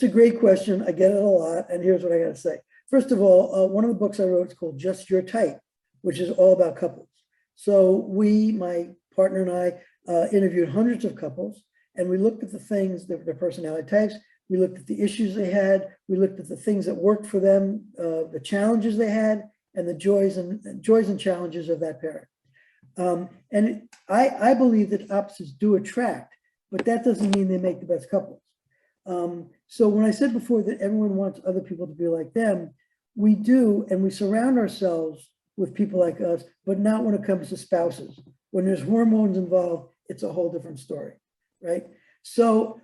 It's a great question. I get it a lot. And here's what I got to say. First of all, one of the books I wrote is called Just Your Type, which is all about couples. So my partner and I interviewed hundreds of couples, and we looked at the things, their personality types. We looked at the issues they had. We looked at the things that worked for them, the challenges they had, and the joys and challenges of that pairing. And I believe that opposites do attract, but that doesn't mean they make the best couples. So when I said before that everyone wants other people to be like them, we do, and we surround ourselves with people like us, but not when it comes to spouses. When there's hormones involved, it's a whole different story, right? So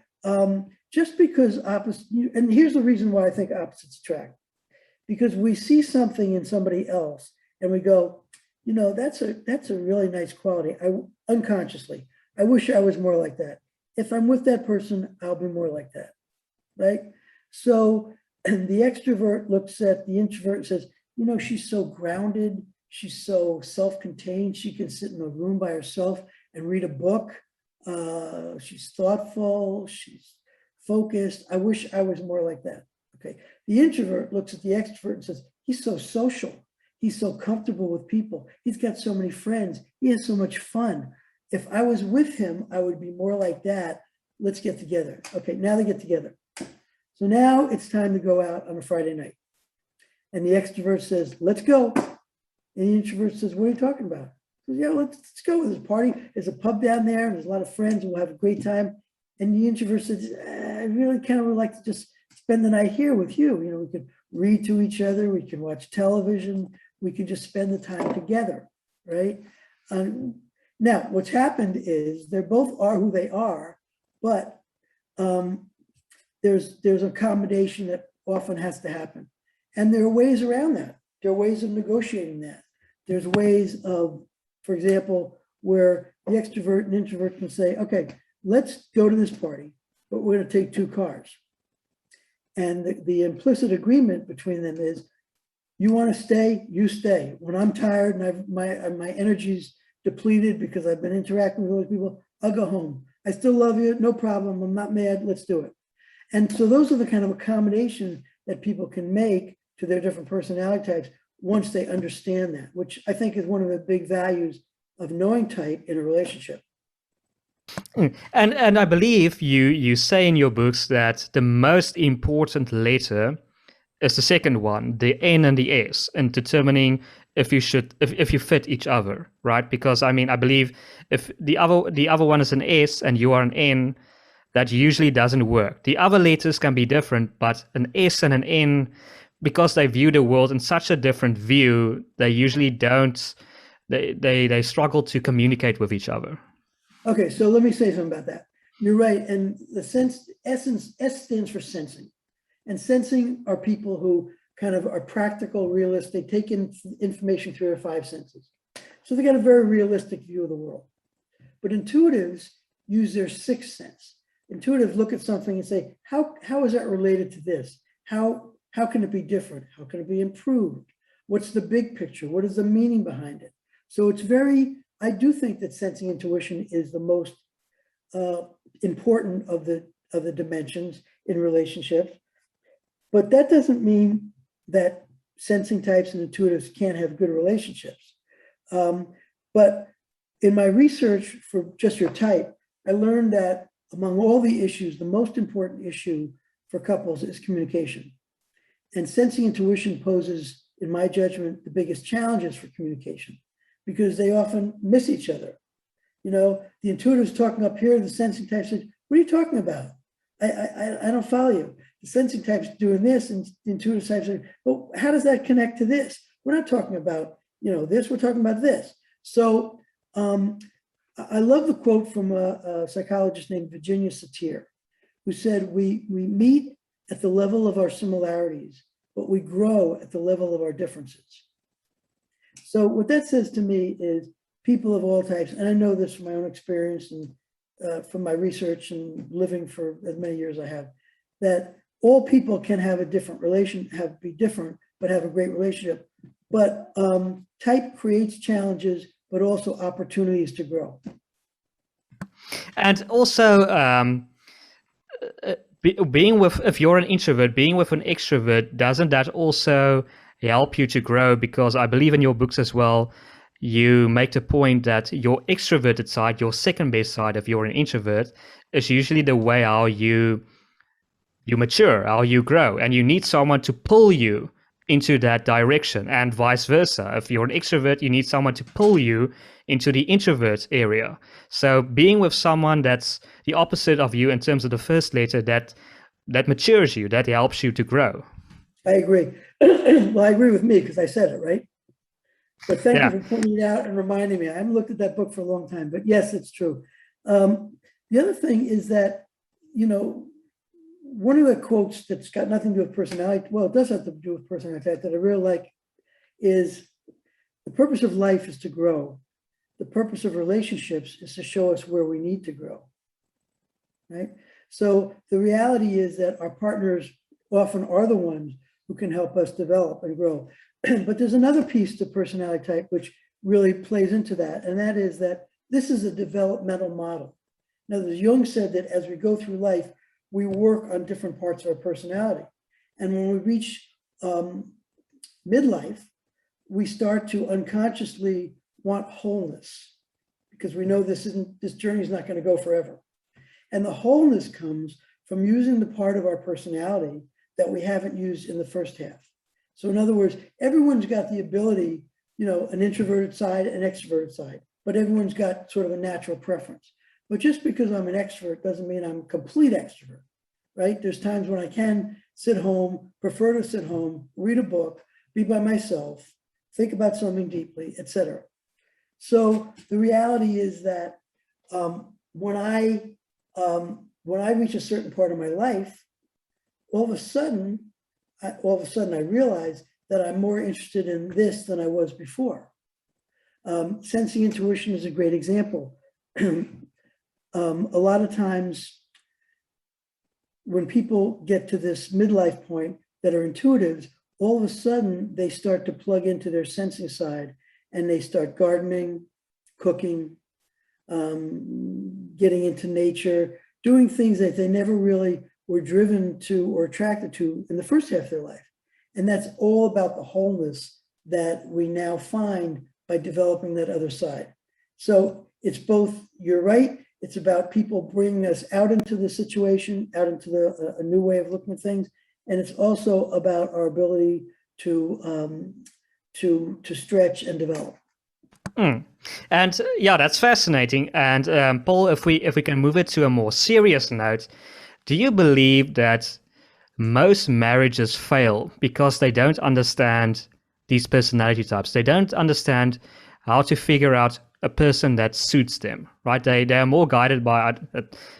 just because opposites, and here's the reason why I think opposites attract, because we see something in somebody else and we go, you know, that's a really nice quality. Unconsciously, I wish I was more like that. If I'm with that person, I'll be more like that, right? So the extrovert looks at the introvert and says, you know, she's so grounded. She's so self-contained. She can sit in a room by herself and read a book. She's thoughtful. She's focused. I wish I was more like that. Okay. The introvert looks at the extrovert and says, he's so social. He's so comfortable with people. He's got so many friends. He has so much fun. If I was with him, I would be more like that. Let's get together. Okay, now they get together. So now it's time to go out on a Friday night. And the extrovert says, let's go. And the introvert says, what are you talking about? He says, yeah, let's go. There's a party. There's a pub down there. And there's a lot of friends. And we'll have a great time. And the introvert says, I really kind of would like to just spend the night here with you. You know, we could read to each other. We can watch television. We can just spend the time together, right? Now, what's happened is they both are who they are, but there's a combination that often has to happen. And there are ways around that. There are ways of negotiating that. There's ways of, for example, where the extrovert and introvert can say, okay, let's go to this party, but we're going to take 2 cars. And the implicit agreement between them is, you want to stay, you stay. When I'm tired and my energy's depleted because I've been interacting with other people, I'll go home. I still love you, no problem. I'm not mad, let's do it. And so those are the kind of accommodations that people can make to their different personality types once they understand that, which I think is one of the big values of knowing type in a relationship. And I believe you say in your books that the most important letter is the second one, the N and the S, in determining if you fit each other, right? Because I mean, I believe if the other one is an S and you are an N, that usually doesn't work. The other letters can be different, but an S and an N, because they view the world in such a different view, they usually don't. They struggle to communicate with each other. Okay, so let me say something about that. You're right, and the S stands for sensing. And sensing are people who kind of are practical, realists. They take in information through their 5 senses. So they got a very realistic view of the world. But intuitives use their 6th sense. Intuitives look at something and say, how is that related to this? How can it be different? How can it be improved? What's the big picture? What is the meaning behind it? So it's I do think that sensing intuition is the most important of the dimensions in relationships. But that doesn't mean that sensing types and intuitives can't have good relationships. But in my research for Just Your Type, I learned that among all the issues, the most important issue for couples is communication. And sensing intuition poses, in my judgment, the biggest challenges for communication because they often miss each other. You know, the intuitive's talking up here, the sensing type says, what are you talking about? I don't follow you. The sensing type's doing this and the intuitive type's saying, well, how does that connect to this? We're not talking about, you know, this, we're talking about this. So I love the quote from a psychologist named Virginia Satir, who said, we meet at the level of our similarities, but we grow at the level of our differences. So what that says to me is people of all types, and I know this from my own experience and from my research and living for as many years I have, that all people can have a different be different, but have a great relationship. But type creates challenges, but also opportunities to grow. And also, being with, if you're an introvert, being with an extrovert, doesn't that also help you to grow? Because I believe in your books as well, you make the point that your extroverted side, your second best side, if you're an introvert, is usually the way how you mature, how you grow, and you need someone to pull you into that direction, and vice versa. If you're an extrovert, you need someone to pull you into the introvert area. So being with someone that's the opposite of you in terms of the first letter, that matures you, that helps you to grow. I agree. Well, I agree with me because I said it, right? But thank you for pointing it out and reminding me. I haven't looked at that book for a long time, but yes, it's true. The other thing is that, one of the quotes that's got nothing to do with personality, well, it does have to do with personality, in fact, that I really like, is the purpose of life is to grow. The purpose of relationships is to show us where we need to grow, right? So the reality is that our partners often are the ones who can help us develop and grow. But there's another piece to personality type which really plays into that, and that is that this is a developmental model. Now, as Jung said, that as we go through life, we work on different parts of our personality. And when we reach midlife, we start to unconsciously want wholeness, because we know this journey is not going to go forever. And the wholeness comes from using the part of our personality that we haven't used in the first half. So in other words, everyone's got the ability, an introverted side, an extroverted side, but everyone's got sort of a natural preference. But just because I'm an extrovert doesn't mean I'm a complete extrovert, right? There's times when I can sit home, prefer to sit home, read a book, be by myself, think about something deeply, etc. So the reality is that when I reach a certain part of my life, all of a sudden I realize that I'm more interested in this than I was before. Sensing intuition is a great example. A lot of times when people get to this midlife point that are intuitives, all of a sudden they start to plug into their sensing side and they start gardening, cooking, getting into nature, doing things that they never really were driven to or attracted to in the first half of their life. And that's all about the wholeness that we now find by developing that other side. So it's both, you're right, it's about people bringing us out into the situation, out into a new way of looking at things. And it's also about our ability to stretch and develop. And yeah, that's fascinating. And Paul, if we can move it to a more serious note, do you believe that most marriages fail because they don't understand these personality types? They don't understand how to figure out a person that suits them, right? They are more guided by,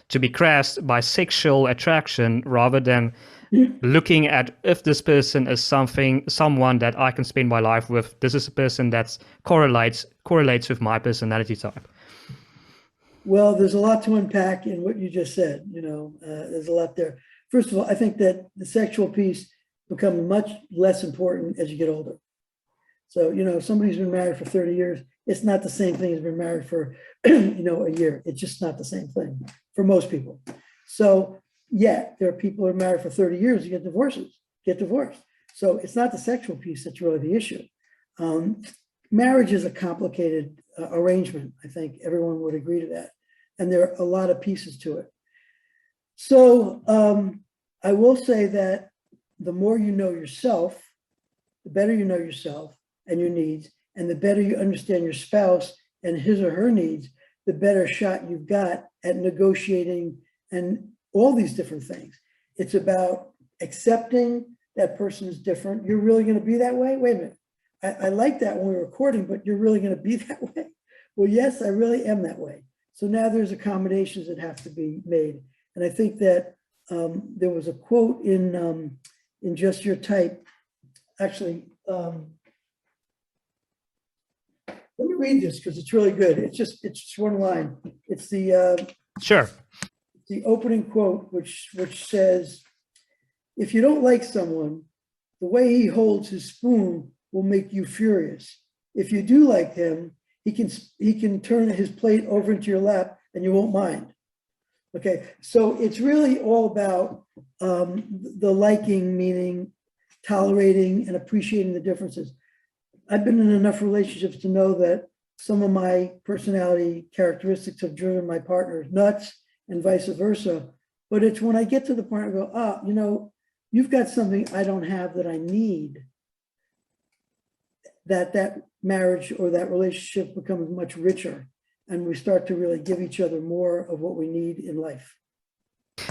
to be crass, by sexual attraction rather than looking at if this person is someone that I can spend my life with. This is a person that correlates with my personality type. Well, there's a lot to unpack in what you just said. There's a lot there. First of all, I think that the sexual piece becomes much less important as you get older. So, if somebody's been married for 30 years, it's not the same thing as been married for, a year. It's just not the same thing for most people. So, yeah, there are people who are married for 30 years who get divorced. So it's not the sexual piece that's really the issue. Marriage is a complicated arrangement. I think everyone would agree to that. And there are a lot of pieces to it. So I will say that the more you know yourself, the better you know yourself and your needs, and the better you understand your spouse and his or her needs, the better shot you've got at negotiating and all these different things. It's about accepting that person is different. You're really going to be that way? Wait a minute. I like that when we're recording, but you're really going to be that way? Well, yes, I really am that way. So now there's accommodations that have to be made. And I think that there was a quote in Just Your Type. Actually, let me read this because it's really good. It's just one line. It's the sure. The opening quote, which says, "If you don't like someone, the way he holds his spoon will make you furious. If you do like him, he can turn his plate over into your lap and you won't mind. Okay, so it's really all about the liking, meaning tolerating and appreciating the differences. I've been in enough relationships to know that some of my personality characteristics have driven my partners nuts and vice versa. But it's when I get to the point where I go, you know, you've got something I don't have that I need, that marriage or that relationship becomes much richer, and we start to really give each other more of what we need in life.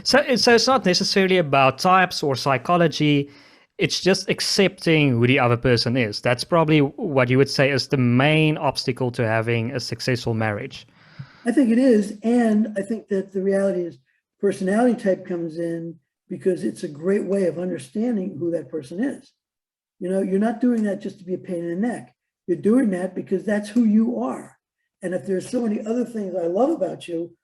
So it's not necessarily about types or psychology. It's just accepting who the other person is. That's probably what you would say is the main obstacle to having a successful marriage. I think it is. And I think that the reality is personality type comes in because it's a great way of understanding who that person is. You know, you're not doing that just to be a pain in the neck. You're doing that because that's who you are. And if there's so many other things I love about you,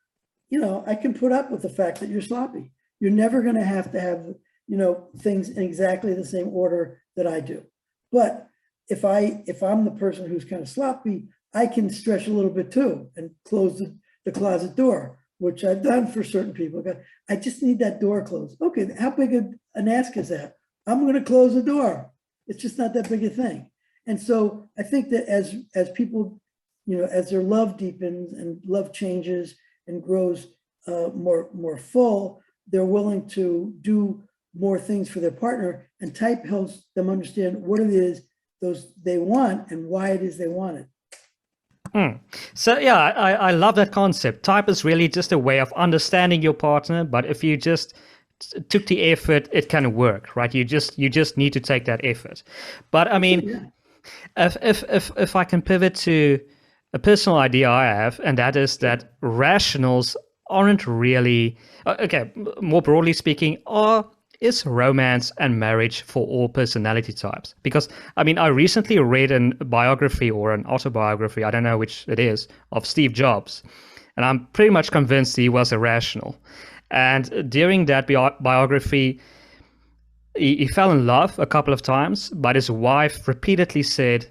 you know, I can put up with the fact that you're sloppy. You're never going to have, you know, things in exactly the same order that I do. But if I'm the person who's kind of sloppy, I can stretch a little bit too and close the closet door, which I've done for certain people. I just need that door closed. Okay, how big an ask is that? I'm going to close the door. It's just not that big a thing. And so I think that as people, you know, as their love deepens and love changes and grows more full, they're willing to do more things for their partner, and type helps them understand what it is they want and why it is they want it. So yeah, I love that concept. Type is really just a way of understanding your partner, but if you just took the effort, it can work, right? You just need to take that effort. But I mean, if I can pivot to a personal idea I have, and that is that rationals aren't really okay. More broadly speaking, is romance and marriage for all personality types? Because I mean, I recently read a biography or an autobiography, I don't know which it is, of Steve Jobs, and I'm pretty much convinced he was irrational. And during that biography, he fell in love a couple of times, but his wife repeatedly said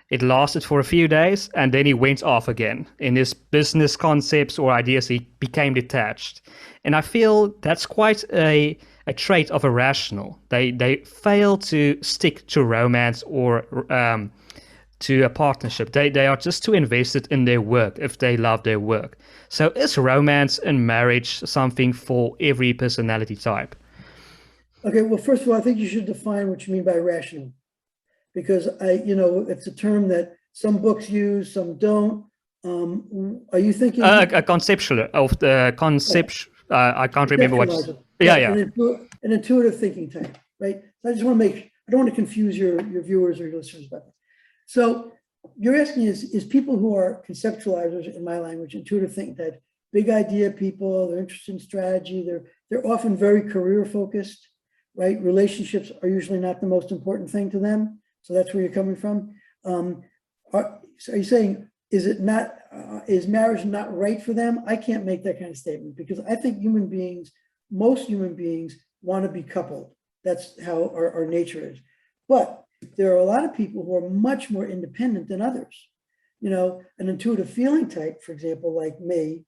it lasted for a few days and then he went off again. In his business concepts or ideas, he became detached. And I feel that's quite a trait of a rational. They fail to stick to romance or to a partnership. They are just too invested in their work if they love their work. So is romance and marriage something for every personality type? Okay, well, first of all, I think you should define what you mean by rational, because you know, it's a term that some books use, some don't. Are you thinking A conceptual of the concept? I can't remember what. Yeah, yeah. An intuitive thinking type, right? So I just want to I don't want to confuse your viewers or your listeners about this. So you're asking is people who are conceptualizers, in my language, intuitive thinking type, big idea people, they're interested in strategy, they're often very career focused, right? Relationships are usually not the most important thing to them. So that's where you're coming from. Are you saying, is marriage not right for them? I can't make that kind of statement, because I think most human beings want to be coupled. That's how our nature is. But there are a lot of people who are much more independent than others. You know, an intuitive feeling type, for example, like me,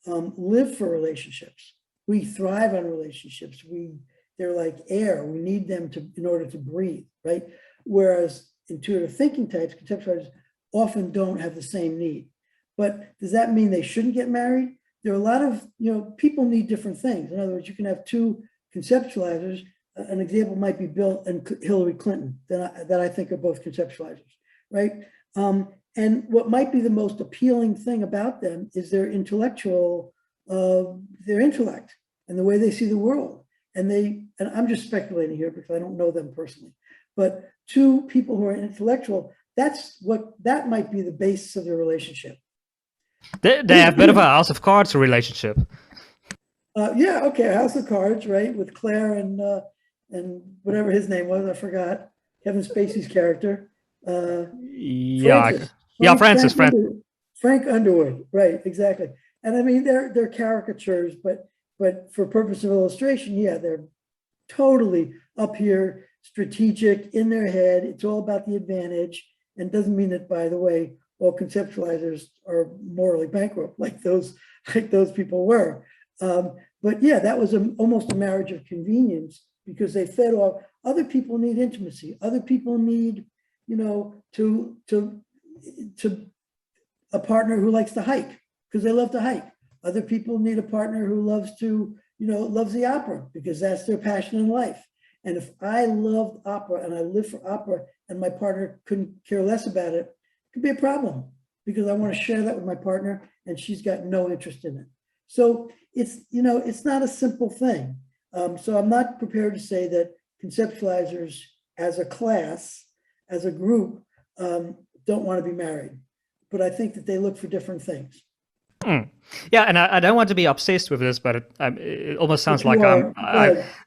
live for relationships. We thrive on relationships. They're like air. We need them in order to breathe, right? Whereas intuitive thinking types, conceptualizers, often don't have the same need. But does that mean they shouldn't get married? There are a lot of, you know, people need different things. In other words, you can have two conceptualizers. An example might be Bill and Hillary Clinton that I think are both conceptualizers, right? And what might be the most appealing thing about them is their intellect and the way they see the world. And I'm just speculating here because I don't know them personally, but two people who are intellectual, that might be the basis of their relationship. They have a bit of a House of Cards relationship. Yeah, okay, House of Cards, right, with Claire and whatever his name was, I forgot. Kevin Spacey's character. Francis. Frank Underwood, right, exactly. And I mean, they're caricatures, but for purpose of illustration, yeah, they're totally up here, strategic, in their head. It's all about the advantage, and doesn't mean that, by the way, all conceptualizers are morally bankrupt like those people were. But yeah, that was almost a marriage of convenience because they fed off. Other people need intimacy. Other people need, to a partner who likes to hike because they love to hike. Other people need a partner who loves to, loves the opera because that's their passion in life. And if I loved opera and I live for opera and my partner couldn't care less about it, it could be a problem because I want to share that with my partner and she's got no interest in it. So it's not a simple thing. So I'm not prepared to say that conceptualizers as a class, as a group, don't want to be married, but I think that they look for different things. Yeah, and I don't want to be obsessed with this, but it almost sounds like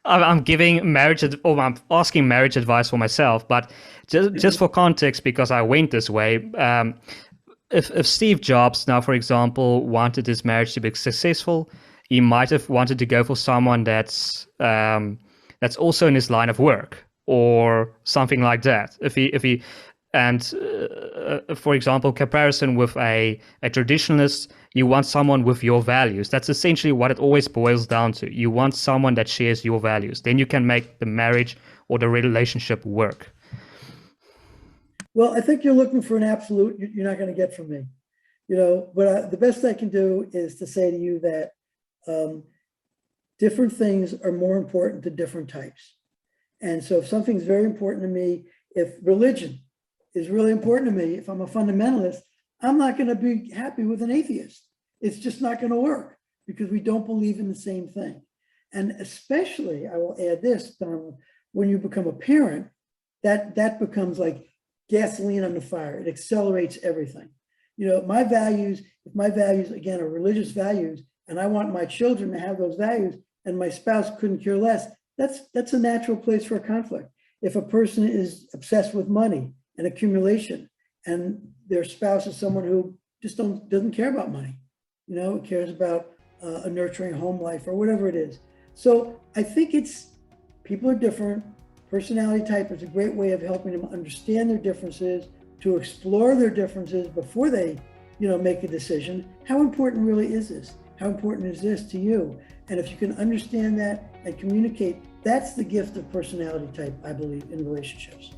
I'm giving marriage or I'm asking marriage advice for myself. But just for context, because I went this way, if Steve Jobs now, for example, wanted his marriage to be successful, he might have wanted to go for someone that's also in his line of work or something like that. For example, comparison with a traditionalist, you want someone with your values. That's essentially what it always boils down to. You want someone that shares your values. Then you can make the marriage or the relationship work. Well, I think you're looking for an absolute you're not going to get from me. But the best I can do is to say to you that different things are more important to different types. And so if something's very important to me, if religion is really important to me, if I'm a fundamentalist, I'm not going to be happy with an atheist. It's just not going to work because we don't believe in the same thing. And especially, I will add this, Donald, when you become a parent, that becomes like gasoline on the fire. It accelerates everything. If my values, again, are religious values, and I want my children to have those values, and my spouse couldn't care less, that's a natural place for a conflict. If a person is obsessed with money and accumulation, and their spouse is someone who just doesn't care about money, cares about a nurturing home life or whatever it is. So I think people are different. Personality type is a great way of helping them understand their differences, to explore their differences before they, make a decision. How important really is this? How important is this to you? And if you can understand that and communicate, that's the gift of personality type, I believe, in relationships.